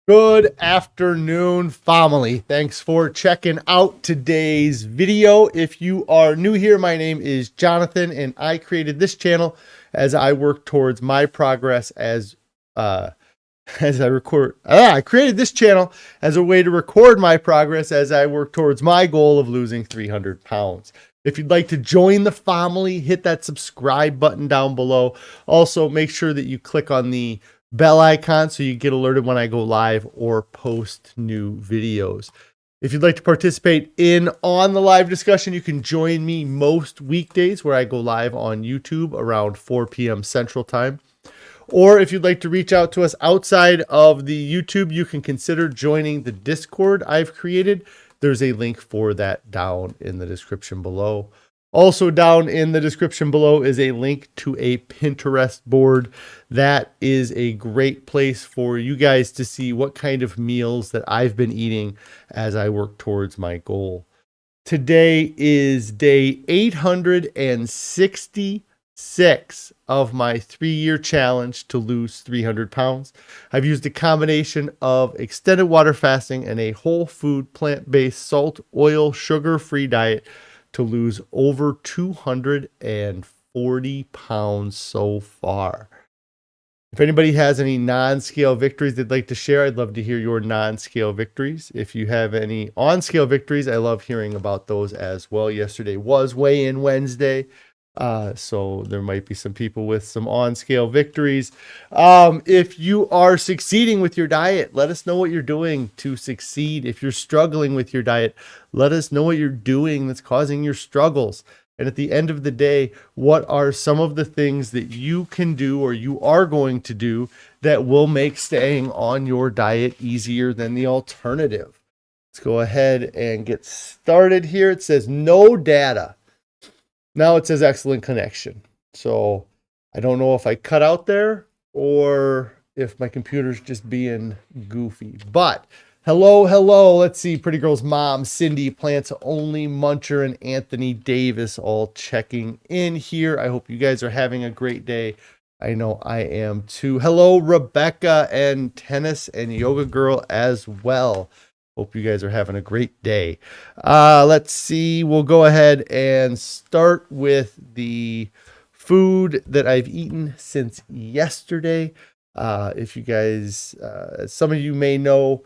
Good afternoon, family. Thanks for checking out today's video. If you are new here, my name is Jonathan, and I created this channel as I work towards my progress I created this channel as a way to record my progress as I work towards my goal of losing 300 pounds. If you'd like to join the family, hit that subscribe button down below. Also, make sure that you click on the bell icon so you get alerted when I go live or post new videos. If you'd like to participate on the live discussion, you can join me most weekdays where I go live on YouTube around 4 p.m. Central Time. Or if you'd like to reach out to us outside of the YouTube, you can consider joining the Discord I've created. There's a link for that down in the description below. Also down in the description below is a link to a Pinterest board. That is a great place for you guys to see what kind of meals that I've been eating as I work towards my goal. Today is day 866 of my 3-year challenge to lose 300 pounds. I've used a combination of extended water fasting and a whole food, plant-based, salt, oil, sugar-free diet to lose over 240 pounds so far. If anybody has any non-scale victories they'd like to share, I'd love to hear your non-scale victories. If you have any on-scale victories, I love hearing about those as well. Yesterday was weigh-in Wednesday, so there might be some people with some on-scale victories. If you are succeeding with your diet, let us know what you're doing to succeed. If you're struggling with your diet, let us know what you're doing that's causing your struggles. And at the end of the day, what are some of the things that you can do or you are going to do that will make staying on your diet easier than the alternative? Let's go ahead and get started here. It says no data. Now it says excellent connection. So I don't know if I cut out there or if my computer's just being goofy. But hello. Let's see. Pretty Girl's mom, Cindy, Plants Only, Muncher, and Anthony Davis all checking in here. I hope you guys are having a great day. I know I am too. Hello, Rebecca and Tennis and Yoga Girl as well. Hope you guys are having a great day. Let's see. We'll go ahead and start with the food that I've eaten since yesterday. If you guys, some of you may know,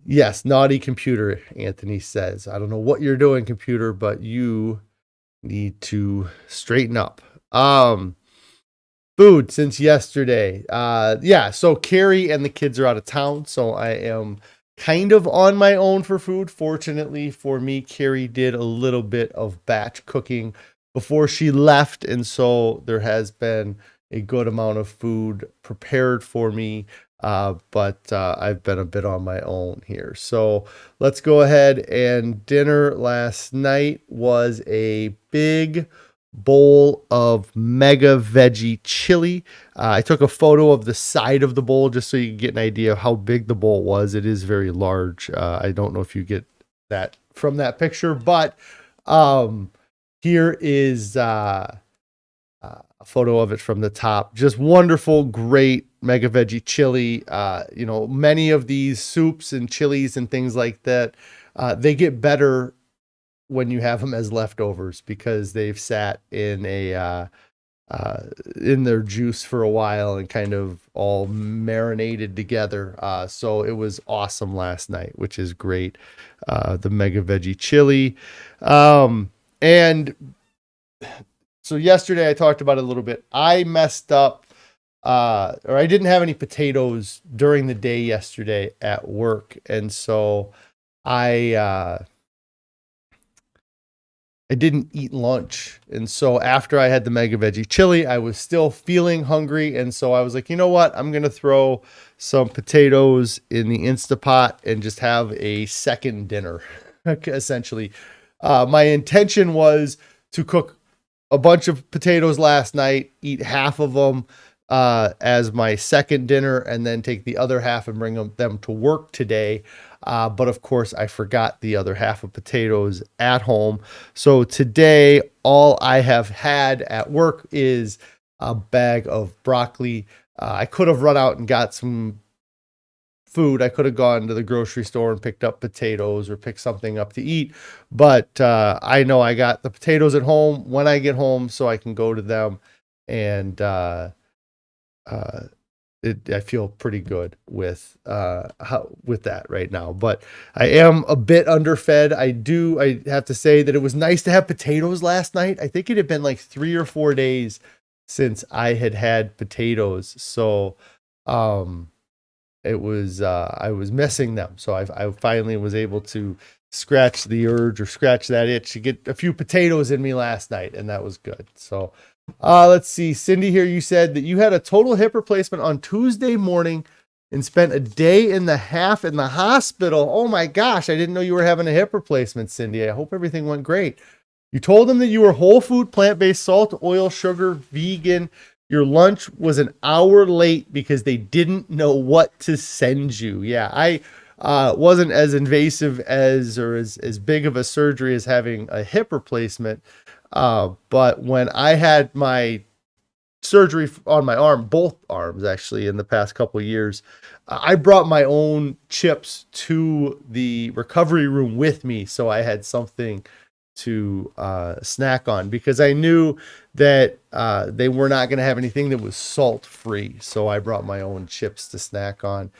yes, naughty computer, Anthony says. I don't know what you're doing, computer, but you need to straighten up. Food since yesterday. So Carrie and the kids are out of town, so I am kind of on my own for food. Fortunately for me, Carrie did a little bit of batch cooking before she left, and so there has been a good amount of food prepared for me, but I've been a bit on my own here. So let's go ahead, and dinner last night was a big bowl of mega veggie chili. I took a photo of the side of the bowl just so you can get an idea of how big the bowl was. It is very large. I don't know if you get that from that picture, but here is a photo of it from the top. Just wonderful, great mega veggie chili. Many of these soups and chilies and things like that, they get better when you have them as leftovers because they've sat in in their juice for a while and kind of all marinated together. So it was awesome last night, which is great. The mega veggie chili. And so yesterday I talked about it a little bit. I messed up, or I didn't have any potatoes during the day yesterday at work. And so I didn't eat lunch. And so after I had the mega veggie chili, I was still feeling hungry. And so I was like, you know what? I'm going to throw some potatoes in the Instapot and just have a second dinner, essentially. My intention was to cook a bunch of potatoes last night, eat half of them as my second dinner, and then take the other half and bring them to work today. But of course, I forgot the other half of potatoes at home. So today, all I have had at work is a bag of broccoli. I could have run out and got some food. I could have gone to the grocery store and picked up potatoes or picked something up to eat, but I know I got the potatoes at home when I get home, so I can go to them, and I feel pretty good with with that right now. But I am a bit underfed. I have to say that it was nice to have potatoes last night. I think it had been like 3 or 4 days since I had potatoes, so it was I was missing them. So I finally was able to scratch the urge or scratch that itch to get a few potatoes in me last night, and that was good. So let's see. Cindy here, you said that you had a total hip replacement on Tuesday morning and spent a day and a half in the hospital. Oh my gosh, I didn't know you were having a hip replacement, Cindy. I hope everything went great. You told them that you were whole food, plant-based, salt, oil, sugar, vegan. Your lunch was an hour late because they didn't know what to send you. Yeah, I wasn't as invasive as big of a surgery as having a hip replacement. But when I had my surgery on my arm, both arms actually, in the past couple of years, I brought my own chips to the recovery room with me, so I had something to snack on, because I knew that they were not going to have anything that was salt free. So I brought my own chips to snack on.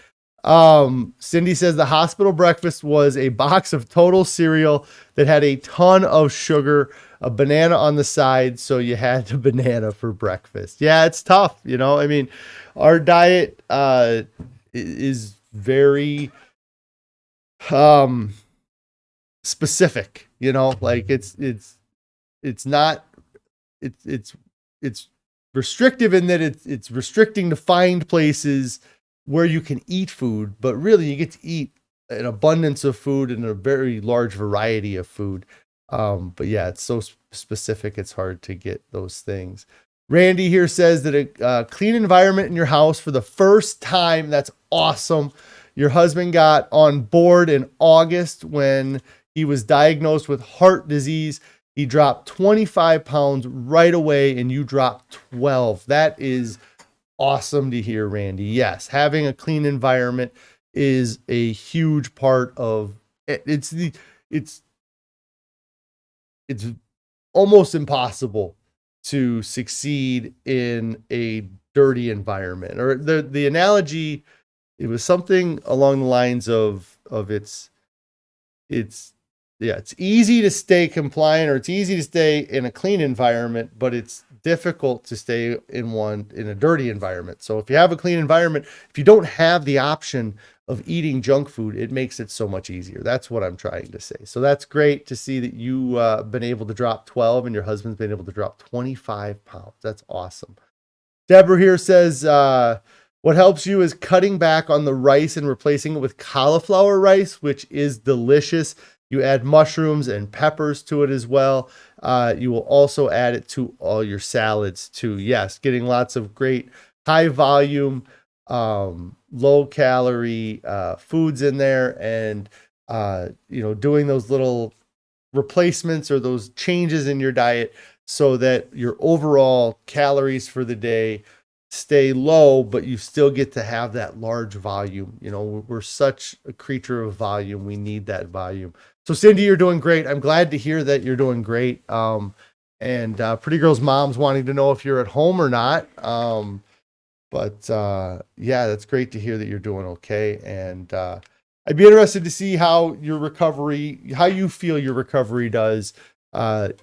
Cindy says the hospital breakfast was a box of Total cereal that had a ton of sugar, a banana on the side, so you had the banana for breakfast. Yeah, it's tough. I mean, our diet is very specific, like it's not, it's restrictive in that it's restricting to find places where you can eat food, but really you get to eat an abundance of food and a very large variety of food. But yeah, it's so specific, it's hard to get those things. Randy here says that a clean environment in your house for the first time. That's awesome. Your husband got on board in August when he was diagnosed with heart disease. He dropped 25 pounds right away, and you dropped 12. That is awesome to hear, Randy. Yes, having a clean environment is a huge part of it. It's almost impossible to succeed in a dirty environment. Or the analogy, it was something along the lines of it's easy to stay compliant, or it's easy to stay in a clean environment, but it's difficult to stay in a dirty environment. So if you have a clean environment, if you don't have the option of eating junk food, it makes it so much easier. That's what I'm trying to say. So that's great to see that you been able to drop 12 and your husband's been able to drop 25 pounds. That's awesome. Deborah here says, what helps you is cutting back on the rice and replacing it with cauliflower rice, which is delicious. You add mushrooms and peppers to it as well. You will also add it to all your salads too. Yes, getting lots of great high volume, low calorie foods in there, and doing those little replacements or those changes in your diet so that your overall calories for the day stay low, but you still get to have that large volume. We're such a creature of volume. We need that volume. So Cindy, you're doing great. I'm glad to hear that you're doing great. And Pretty Girl's mom's wanting to know if you're at home or not. But yeah, that's great to hear that you're doing okay. And I'd be interested to see how you feel your recovery does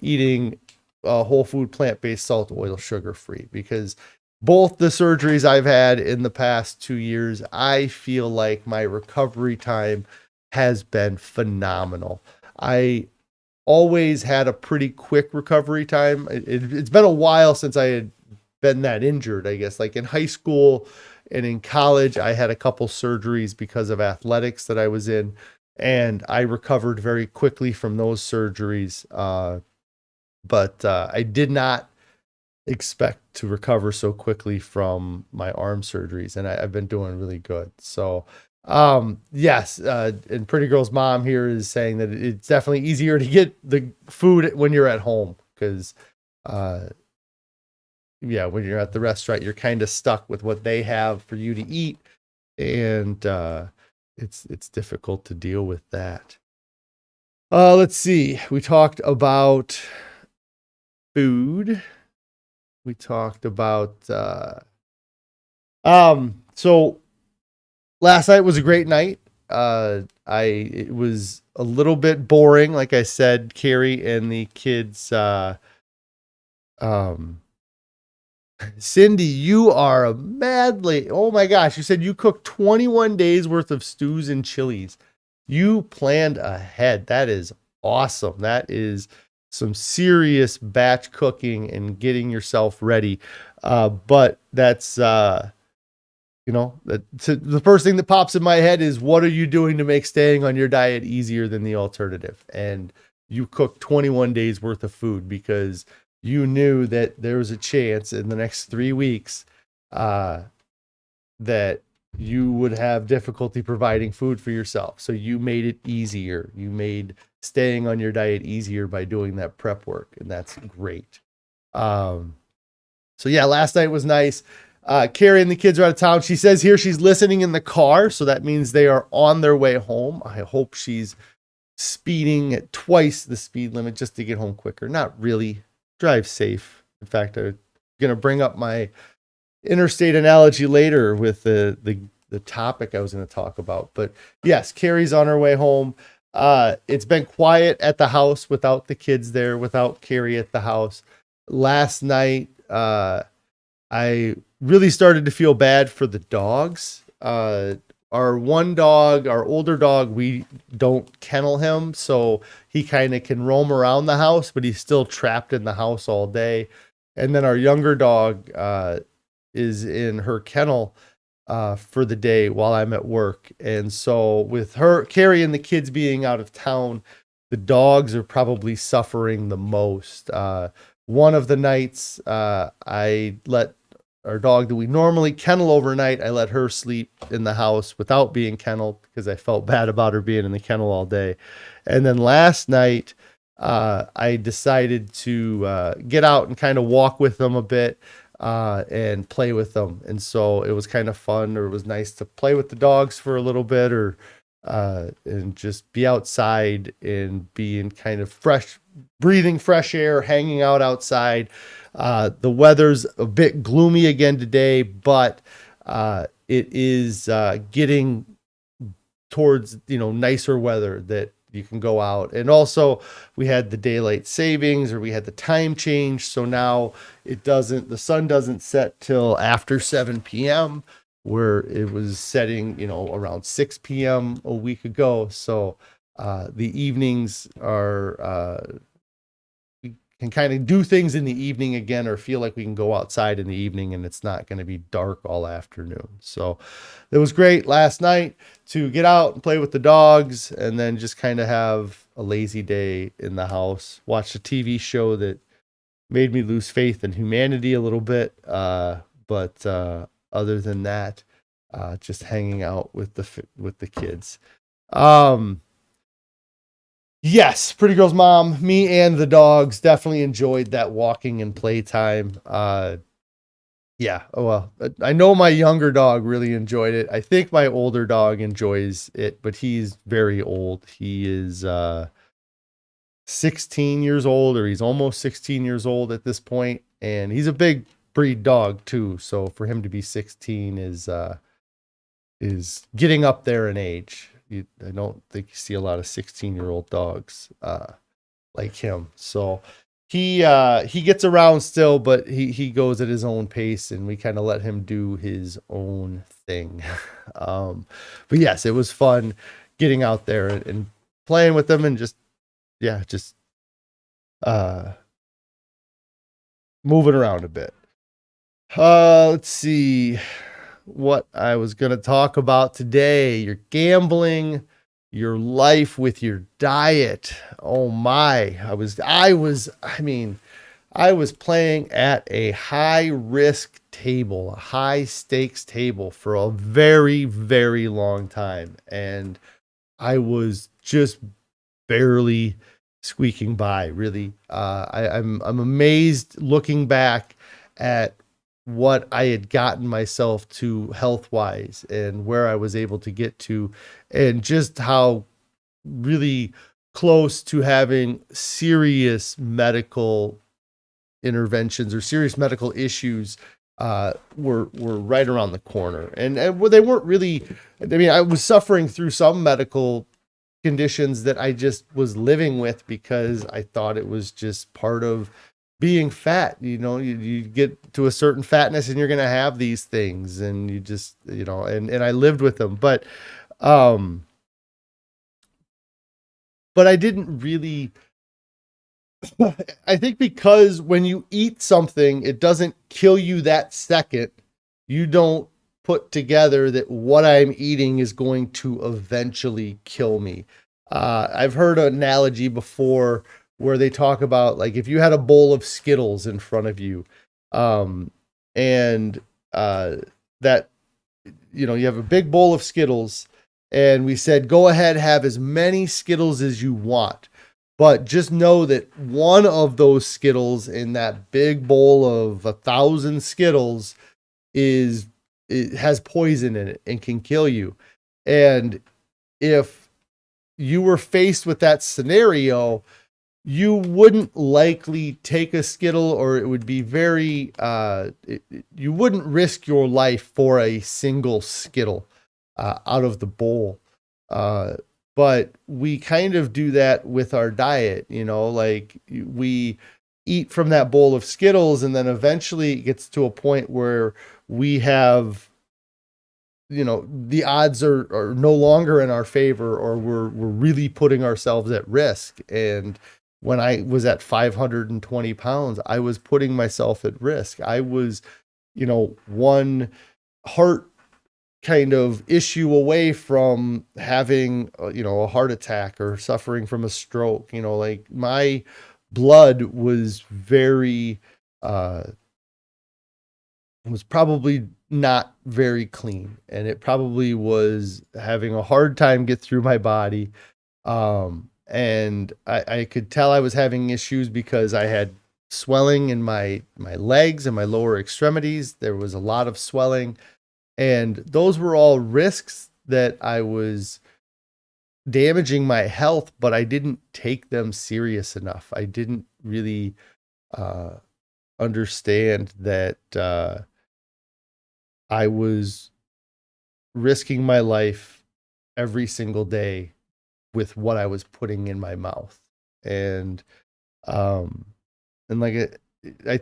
eating whole food, plant-based, salt, oil, sugar free, because both the surgeries I've had in the past 2 years, I feel like my recovery time has been phenomenal. I always had a pretty quick recovery time. It's been a while since I had been that injured, I guess. Like in high school and in college, I had a couple surgeries because of athletics that I was in, and I recovered very quickly from those surgeries. But I did not expect to recover so quickly from my arm surgeries, and I've been doing really good. So yes, and Pretty Girl's mom here is saying that it's definitely easier to get the food when you're at home, because, yeah, when you're at the restaurant, you're kind of stuck with what they have for you to eat, and it's difficult to deal with that. Let's see. We talked about food. We talked about so last night was a great night. It was a little bit boring, like I said. Carrie and the kids. Cindy, you are a mad lady. Oh my gosh, you said you cooked 21 days worth of stews and chilies. You planned ahead. That is awesome. That is some serious batch cooking and getting yourself ready. But that's, the first thing that pops in my head is, what are you doing to make staying on your diet easier than the alternative? And you cooked 21 days worth of food because you knew that there was a chance in the next 3 weeks that you would have difficulty providing food for yourself. So you made it easier. You made staying on your diet easier by doing that prep work. And that's great. So yeah, last night was nice. Carrie and the kids are out of town. She says here she's listening in the car. So that means they are on their way home. I hope she's speeding at twice the speed limit just to get home quicker. Not really. Drive safe. In fact, I'm going to bring up my interstate analogy later with the topic I was going to talk about. But yes, Carrie's on her way home. It's been quiet at the house without the kids there, without Carrie at the house. Last night, I really started to feel bad for the dogs. Our one dog, our older dog, we don't kennel him, so he kind of can roam around the house, but he's still trapped in the house all day. And then our younger dog is in her kennel for the day while I'm at work. And so with her, Carrie and the kids being out of town, the dogs are probably suffering the most. One of the nights, I let our dog that we normally kennel overnight, I let her sleep in the house without being kenneled because I felt bad about her being in the kennel all day. And then last night, I decided to get out and kind of walk with them a bit and play with them. And so it was kind of fun, or it was nice to play with the dogs for a little bit, or and just be outside and be in kind of breathing fresh air, hanging out outside. The weather's a bit gloomy again today, but it is getting towards, nicer weather that you can go out. And also we had the daylight savings, or we had the time change. So now the sun doesn't set till after 7 p.m. where it was setting, around 6 p.m. a week ago. So the evenings are, we can kind of do things in the evening again, or feel like we can go outside in the evening and it's not going to be dark all afternoon. So it was great last night to get out and play with the dogs, and then just kind of have a lazy day in the house, watch a TV show that made me lose faith in humanity a little bit. But other than that, just hanging out with the kids. Yes, Pretty Girl's mom, me and the dogs definitely enjoyed that walking and playtime. Yeah, well, I know my younger dog really enjoyed it. I think my older dog enjoys it, but he's very old. He is 16 years old, or he's almost 16 years old at this point, and he's a big breed dog too. So for him to be 16 is getting up there in age. I don't think you see a lot of 16-year-old dogs like him. So he gets around still, but he goes at his own pace, and we kind of let him do his own thing. But yes, it was fun getting out there and playing with them, and just moving around a bit. Let's see what I was going to talk about today. You're gambling, your life with your diet. Oh my, I was playing at a high risk table, a high stakes table for a very, very long time. And I was just barely squeaking by, really. I'm amazed looking back at what I had gotten myself to health-wise and where I was able to get to, and just how really close to having serious medical interventions or serious medical issues were right around the corner. And they weren't really, I mean, I was suffering through some medical conditions that I just was living with because I thought it was just part of being fat. You get to a certain fatness and you're going to have these things, and you just, and I lived with them. But I didn't really, I think because when you eat something, it doesn't kill you that second. You don't put together that what I'm eating is going to eventually kill me. I've heard an analogy before where they talk about, like, if you had a bowl of Skittles in front of you, and that, you have a big bowl of Skittles, and we said, go ahead, have as many Skittles as you want. But just know that one of those Skittles in that big bowl of 1,000 Skittles it has poison in it and can kill you. And if you were faced with that scenario, you wouldn't likely take a Skittle, or it would be very, you wouldn't risk your life for a single Skittle out of the bowl. But we kind of do that with our diet, like we eat from that bowl of Skittles, and then eventually it gets to a point where we have, the odds are no longer in our favor, or we're really putting ourselves at risk. And when I was at 520 pounds, I was putting myself at risk. I was, one heart kind of issue away from having, a heart attack or suffering from a stroke. Like, my blood was very, was probably not very clean, and it probably was having a hard time get through my body. And I could tell I was having issues because I had swelling in my legs and my lower extremities. There was a lot of swelling, and those were all risks that I was damaging my health, but I didn't take them serious enough. I didn't really understand that I was risking my life every single day with what I was putting in my mouth. And like, I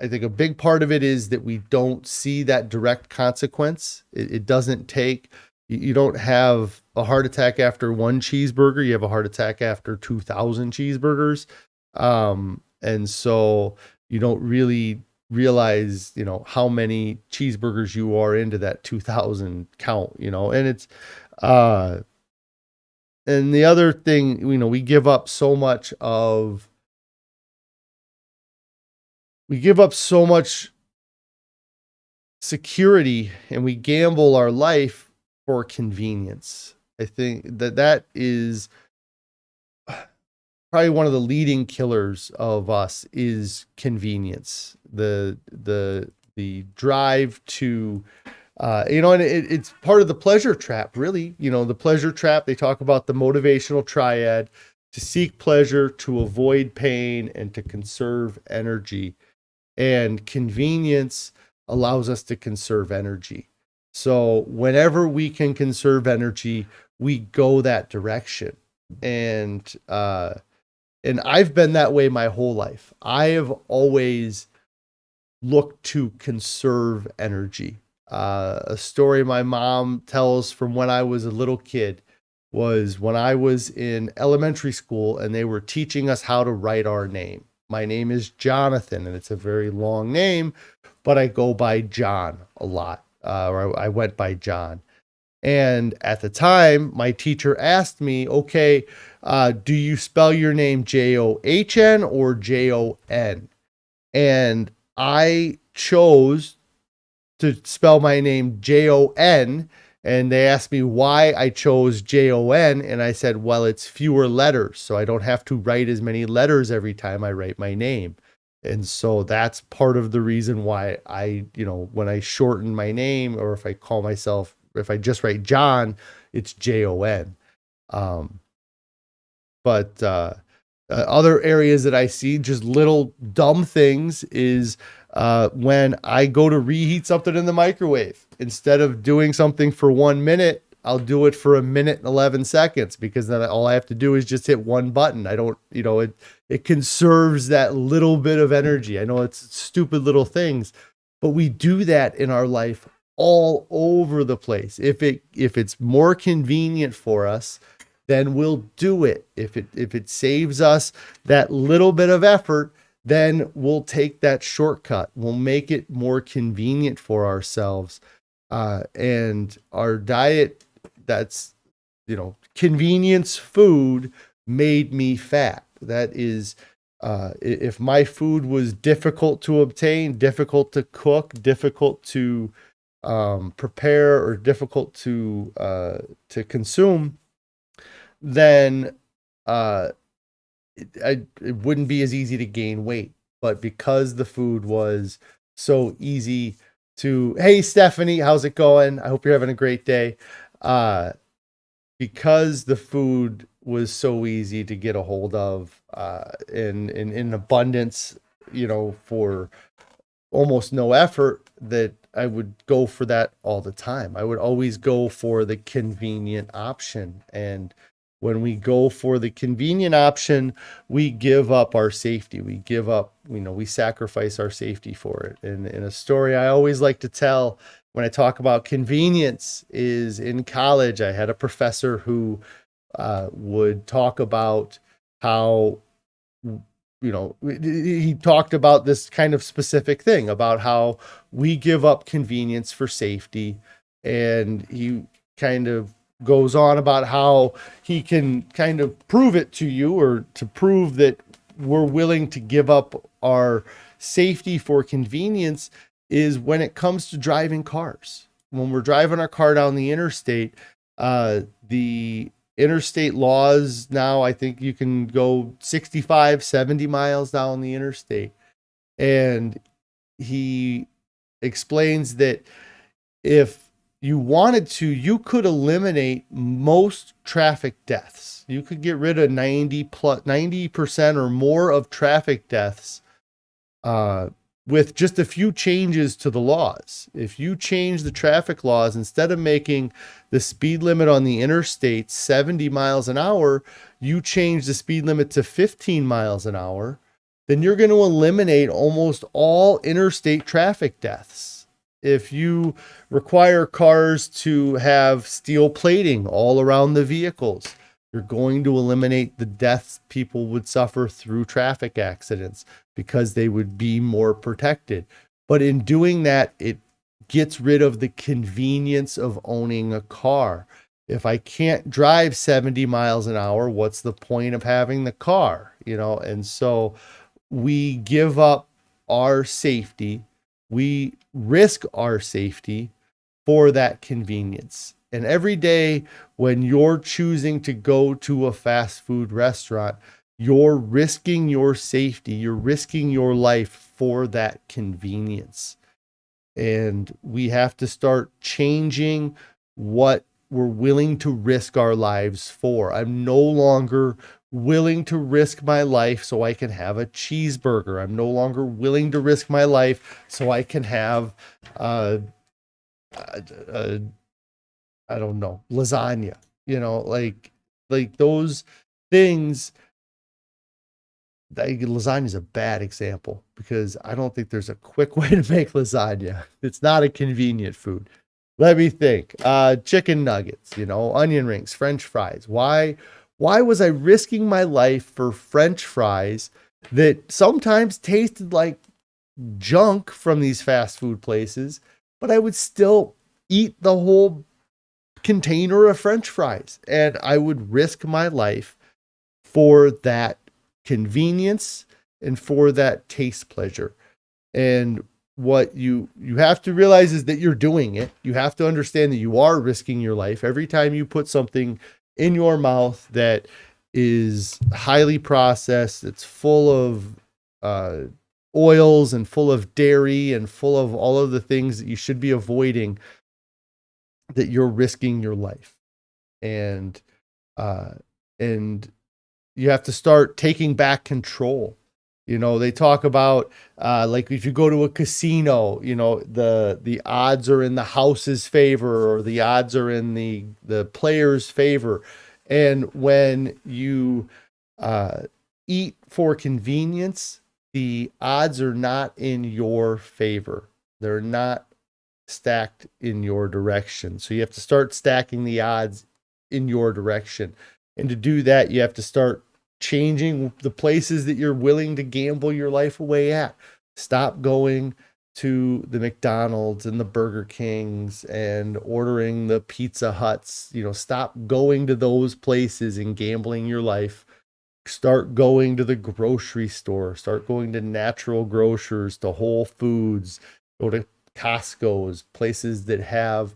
think a big part of it is that we don't see that direct consequence. It doesn't take, you don't have a heart attack after one cheeseburger. You have a heart attack after 2,000 cheeseburgers. And so you don't really realize, how many cheeseburgers you are into that 2,000 count, and it's, and the other thing, we give up so much security, and we gamble our life for convenience. I think that is probably one of the leading killers of us, is convenience. The drive to, and it's part of the pleasure trap, really. The pleasure trap, they talk about the motivational triad: to seek pleasure, to avoid pain, and to conserve energy. And convenience allows us to conserve energy. So whenever we can conserve energy, we go that direction. And I've been that way my whole life. I have always looked to conserve energy. A story my mom tells from when I was a little kid was when I was in elementary school, and they were teaching us how to write our name. My name is Jonathan, and it's a very long name, but I go by John a lot, or I went by John. And at the time, my teacher asked me, okay, do you spell your name John or Jon? And I chose to spell my name Jon, And they asked me why I chose JON, and I said, well, it's fewer letters, so I don't have to write as many letters every time I write my name. And so that's part of the reason why I, when I shorten my name, or if I just write John, it's JON. But other areas that I see, just little dumb things, is when I go to reheat something in the microwave. Instead of doing something for 1 minute, I'll do it for 1 minute and 11 seconds, because then all I have to do is just hit one button. I don't, it conserves that little bit of energy. I know it's stupid little things, but we do that in our life all over the place. If it's more convenient for us, then we'll do it. If it saves us that little bit of effort, then we'll take that shortcut. We'll make it more convenient for ourselves. And our diet, that's, convenience food made me fat. That is, if my food was difficult to obtain, difficult to cook, difficult to prepare, or difficult to consume, then it wouldn't be as easy to gain weight. But because the food was so easy to, hey, Stephanie, how's it going? I hope you're having a great day. Because the food was so easy to get a hold of in abundance, for almost no effort, that I would go for that all the time. I would always go for the convenient option. And when we go for the convenient option, we give up our safety. We give up, we sacrifice our safety for it. And in a story I always like to tell when I talk about convenience is, in college, I had a professor who would talk about how, he talked about this kind of specific thing about how we give up convenience for safety. And he kind of goes on about how he can kind of prove it to you, or to prove that we're willing to give up our safety for convenience, is when it comes to driving cars. When we're driving our car down the interstate, the interstate laws now, I think you can go 65, 70 miles down the interstate. And he explains that if you wanted to, you could eliminate most traffic deaths. You could get rid of 90% or more of traffic deaths with just a few changes to the laws. If you change the traffic laws, instead of making the speed limit on the interstate 70 miles an hour, you change the speed limit to 15 miles an hour, then you're going to eliminate almost all interstate traffic deaths. If you require cars to have steel plating all around the vehicles, you're going to eliminate the deaths people would suffer through traffic accidents, because they would be more protected. But in doing that, it gets rid of the convenience of owning a car. If I can't drive 70 miles an hour, what's the point of having the car? And so we give up our safety. We risk our safety for that convenience. And every day when you're choosing to go to a fast food restaurant, you're risking your safety. You're risking your life for that convenience. And we have to start changing what we're willing to risk our lives for. I'm no longer willing to risk my life so I can have a cheeseburger. I'm no longer willing to risk my life so I can have, I don't know, lasagna, like those things. Lasagna is a bad example, because I don't think there's a quick way to make lasagna. It's not a convenient food. Let me think. Chicken nuggets, onion rings, French fries. Why was I risking my life for French fries that sometimes tasted like junk from these fast food places, but I would still eat the whole container of French fries? And I would risk my life for that convenience and for that taste pleasure. And what you have to realize is that you're doing it. You have to understand that you are risking your life every time you put something in your mouth that is highly processed. It's full of oils and full of dairy and full of all of the things that you should be avoiding, that you're risking your life. And uh, and you have to start taking back control. They talk about like if you go to a casino, the odds are in the house's favor, or the odds are in the player's favor. And when you eat for convenience, the odds are not in your favor. They're not stacked in your direction. So you have to start stacking the odds in your direction. And to do that, you have to start changing the places that you're willing to gamble your life away at. Stop going to the McDonald's and the Burger Kings and ordering the Pizza Huts. Stop going to those places and gambling your life. Start going to the grocery store. Start going to natural grocers, to Whole Foods, go to Costco's, places that have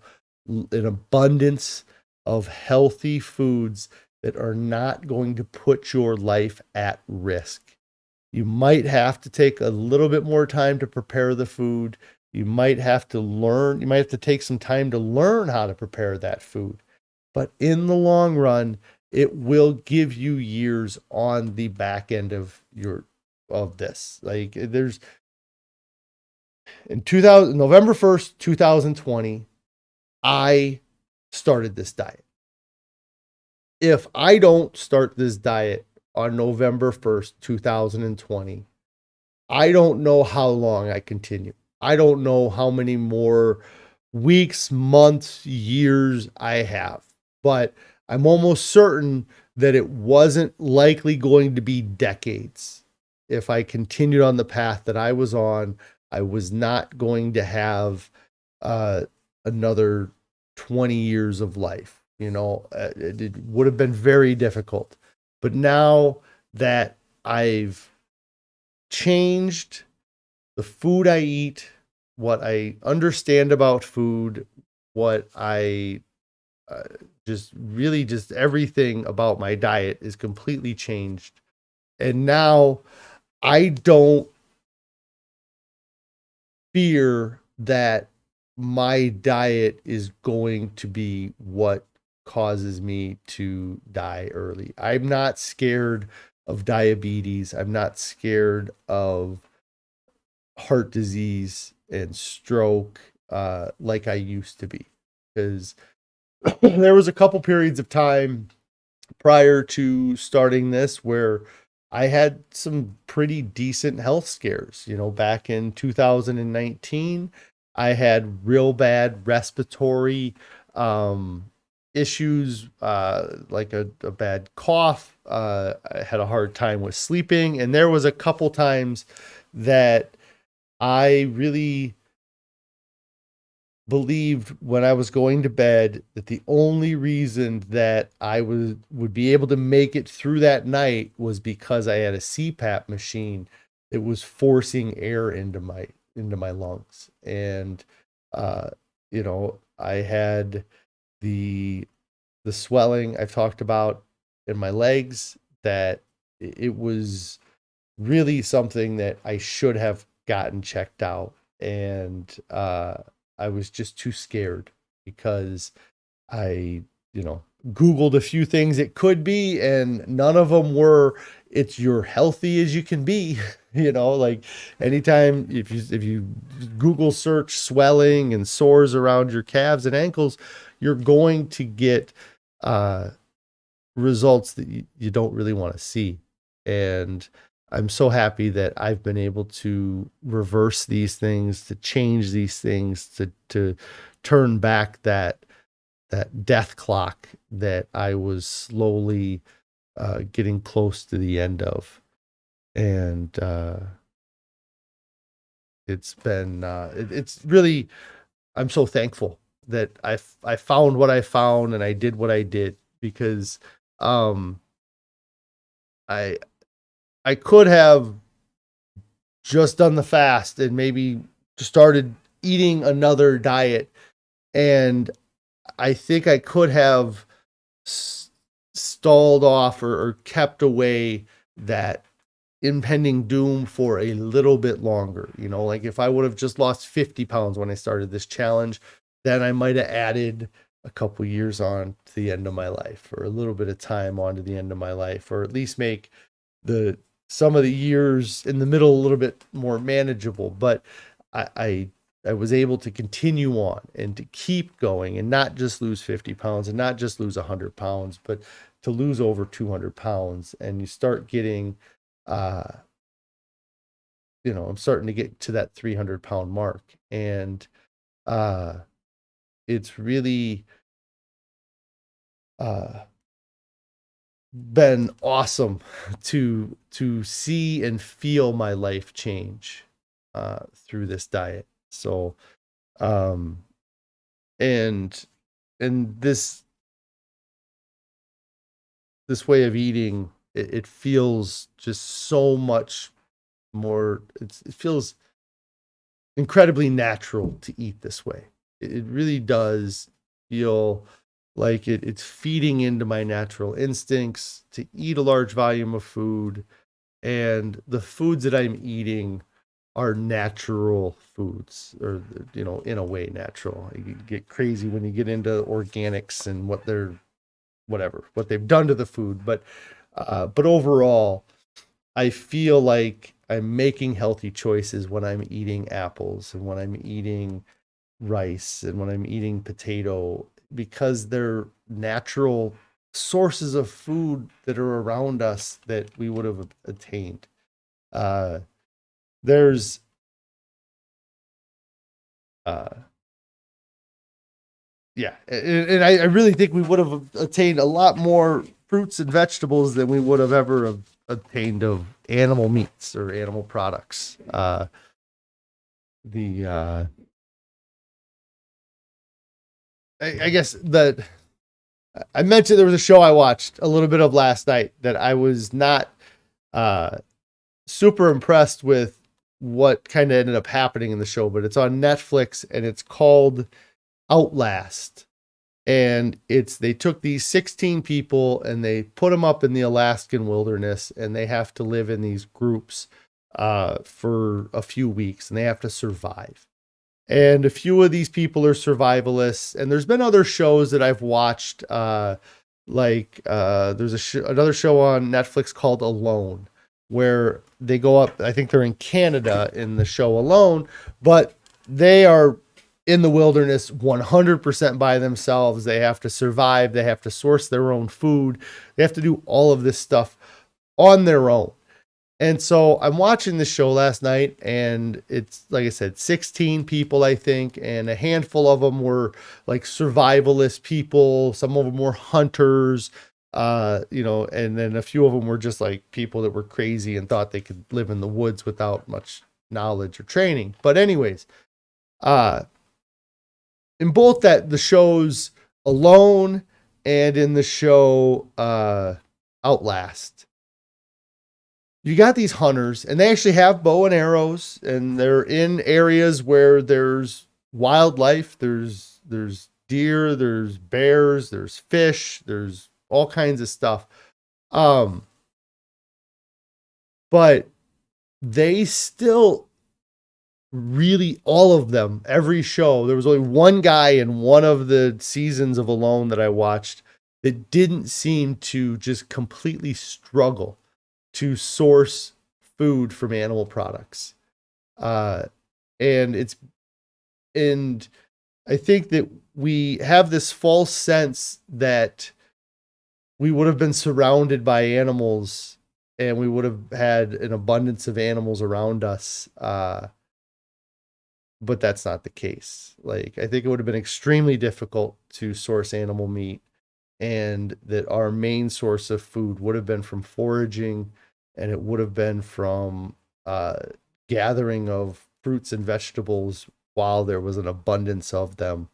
an abundance of healthy foods that are not going to put your life at risk. You might have to take a little bit more time to prepare the food. You might have to take some time to learn how to prepare that food. But in the long run, it will give you years on the back end of this. Like there's in November 1st, 2020, I started this diet. If I don't start this diet on November 1st, 2020, I don't know how long I continue. I don't know how many more weeks, months, years I have, but I'm almost certain that it wasn't likely going to be decades. If I continued on the path that I was on, I was not going to have another 20 years of life. It would have been very difficult. But now that I've changed the food I eat, what I understand about food, what I just everything about my diet is completely changed. And now I don't fear that my diet is going to be what causes me to die early. I'm not scared of diabetes. I'm not scared of heart disease and stroke like I used to be, because there was a couple periods of time prior to starting this where I had some pretty decent health scares. Back in 2019, I had real bad respiratory issues, like a bad cough. I had a hard time with sleeping. And there was a couple times that I really believed when I was going to bed that the only reason that I would be able to make it through that night was because I had a CPAP machine that was forcing air into my lungs. And I had the swelling I've talked about in my legs, that it was really something that I should have gotten checked out. And I was just too scared, because I, Googled a few things it could be, and none of them were, it's you're healthy as you can be. Like anytime, if you Google search swelling and sores around your calves and ankles, you're going to get results that you don't really want to see. And I'm so happy that I've been able to reverse these things, to change these things, to turn back that death clock that I was slowly getting close to the end of. And it's been it's really, I'm so thankful that I found what I found and I did what I did, because I could have just done the fast and maybe started eating another diet, and I think I could have stalled off or kept away that impending doom for a little bit longer. Like if I would have just lost 50 pounds when I started this challenge, then I might have added a couple years on to the end of my life, or a little bit of time on to the end of my life, or at least make some of the years in the middle a little bit more manageable. But I was able to continue on and to keep going, and not just lose 50 pounds and not just lose 100 pounds, but to lose over 200 pounds. And you start getting, I'm starting to get to that 300-pound mark. And it's really been awesome to see and feel my life change through this diet. So, and this way of eating, it feels just so much more, it feels incredibly natural to eat this way. It really does feel like it's feeding into my natural instincts to eat a large volume of food, and the foods that I'm eating are natural foods, or in a way natural. You get crazy when you get into organics and what they've done to the food, but overall, I feel like I'm making healthy choices when I'm eating apples and when I'm eating rice and when I'm eating potato, because they're natural sources of food that are around us that we would have attained. There's yeah, and I really think we would have attained a lot more fruits and vegetables than we would have ever obtained of animal meats or animal products. I guess that I mentioned there was a show I watched a little bit of last night that I was not super impressed with what kind of ended up happening in the show, but it's on Netflix and it's called Outlast. And they took these 16 people and they put them up in the Alaskan wilderness, and they have to live in these groups for a few weeks, and they have to survive. And a few of these people are survivalists. And there's been other shows that I've watched, there's another show on Netflix called Alone, where they go up, I think they're in Canada in the show Alone, but they are in the wilderness 100% by themselves. They have to survive. They have to source their own food. They have to do all of this stuff on their own. And so I'm watching this show last night, and it's, like I said, 16 people, I think, and a handful of them were like survivalist people. Some of them were hunters, and then a few of them were just like people that were crazy and thought they could live in the woods without much knowledge or training. But anyways, in both the shows Alone and in the show Outlast, you got these hunters, and they actually have bow and arrows, and they're in areas where there's wildlife, there's deer, there's bears, there's fish, there's all kinds of stuff. But they still, really, all of them, every show, there was only one guy in one of the seasons of Alone that I watched that didn't seem to just completely struggle to source food from animal products. And I think that we have this false sense that we would have been surrounded by animals and we would have had an abundance of animals around us. But that's not the case. Like, I think it would have been extremely difficult to source animal meat, and that our main source of food would have been from foraging, and it would have been from gathering of fruits and vegetables while there was an abundance of them.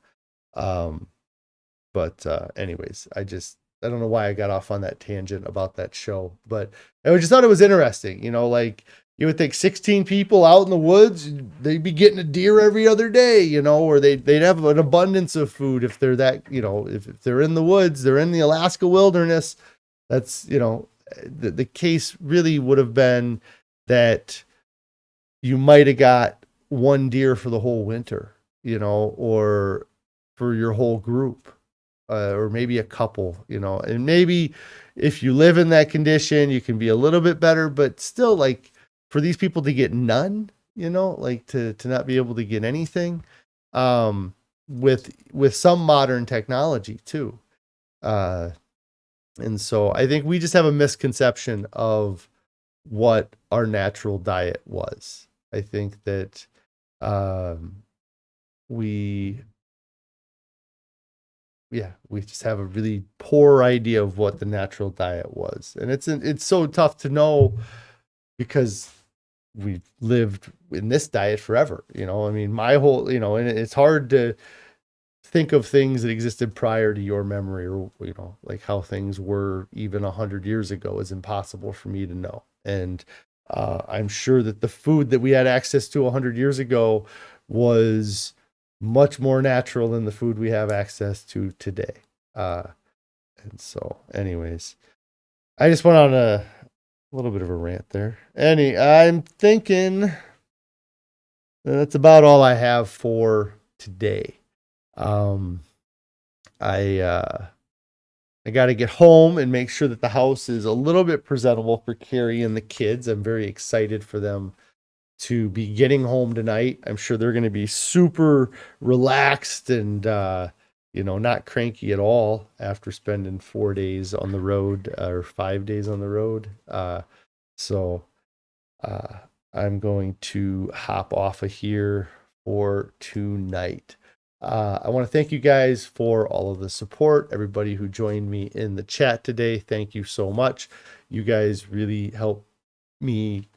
Anyways, I don't know why I got off on that tangent about that show, but I just thought it was interesting, like You would think 16 people out in the woods, they'd be getting a deer every other day, you know, or they'd have an abundance of food if they're that, you know, if they're in the woods, they're in the Alaska wilderness. That's, you know, the case really would have been that you might have got one deer for the whole winter, you know, or for your whole group, or maybe a couple, you know, and maybe if you live in that condition, you can be a little bit better, but still, like, for these people to get none, you know, like to not be able to get anything, with some modern technology too. And so I think we just have a misconception of what our natural diet was. I think that, we just have a really poor idea of what the natural diet was. And it's so tough to know because we've lived in this diet forever, you know. I mean, my whole, you know, and it's hard to think of things that existed prior to your memory, or, you know, like how things were even 100 years ago is impossible for me to know. And I'm sure that the food that we had access to 100 years ago was much more natural than the food we have access to today. And so anyways, I just went on a little bit of a rant there. I'm thinking that's about all I have for today. I got to get home and make sure that the house is a little bit presentable for Carrie and the kids. I'm very excited for them to be getting home tonight. I'm sure they're going to be super relaxed and, you know, not cranky at all after spending 4 days on the road, or 5 days on the road. So I'm going to hop off of here for tonight. I want to thank you guys for all of the support. Everybody who joined me in the chat today, thank you so much. You guys really help me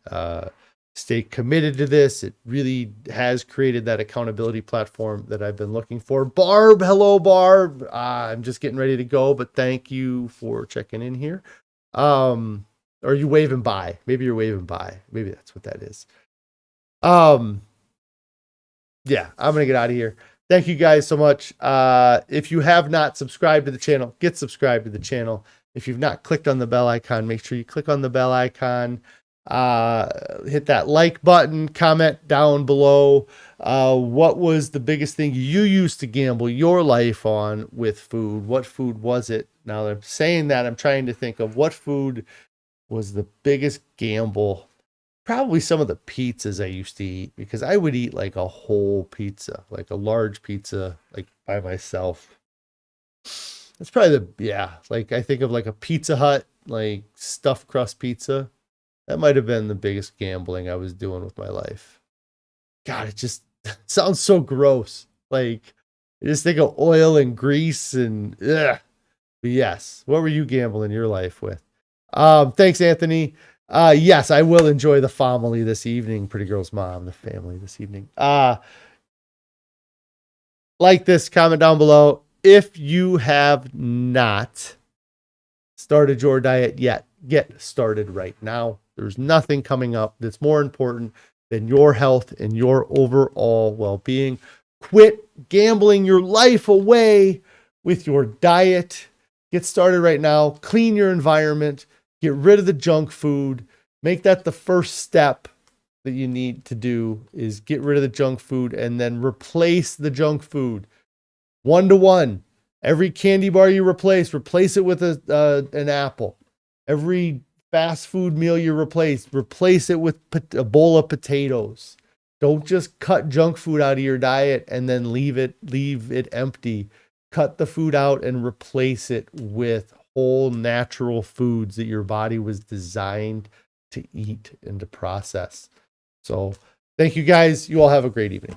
stay committed to this. It really has created that accountability platform that I've been looking for. Barb, hello, Barb. I'm just getting ready to go, but thank you for checking in here. Are you waving by? Maybe you're waving by. Maybe that's what that is. Yeah, I'm going to get out of here. Thank you guys so much. If you have not subscribed to the channel, get subscribed to the channel. If you've not clicked on the bell icon, make sure you click on the bell icon. Hit that like button, comment down below. What was the biggest thing you used to gamble your life on with food? What food was it? Now that I'm saying that, I'm trying to think of what food was the biggest gamble. Probably some of the pizzas I used to eat, because I would eat like a whole pizza, like a large pizza, like by myself. That's probably like I think of like a Pizza Hut, like stuffed crust pizza. That might have been the biggest gambling I was doing with my life. God, it just sounds so gross. Like, I just think of oil and grease and ugh. But yes, what were you gambling your life with? Thanks, Anthony. Yes, I will enjoy the family this evening. Pretty Girl's mom, the family this evening. Like this, comment down below. If you have not started your diet yet, get started right now. There's nothing coming up that's more important than your health and your overall well-being. Quit gambling your life away with your diet. Get started right now. Clean your environment. Get rid of the junk food. Make that the first step that you need to do, is get rid of the junk food and then replace the junk food 1-to-1. Every candy bar you replace it with an apple. Every fast food meal you replace it with a bowl of potatoes. Don't just cut junk food out of your diet and then leave it empty. Cut the food out and replace it with whole natural foods that your body was designed to eat and to process. So thank you guys. You all have a great evening.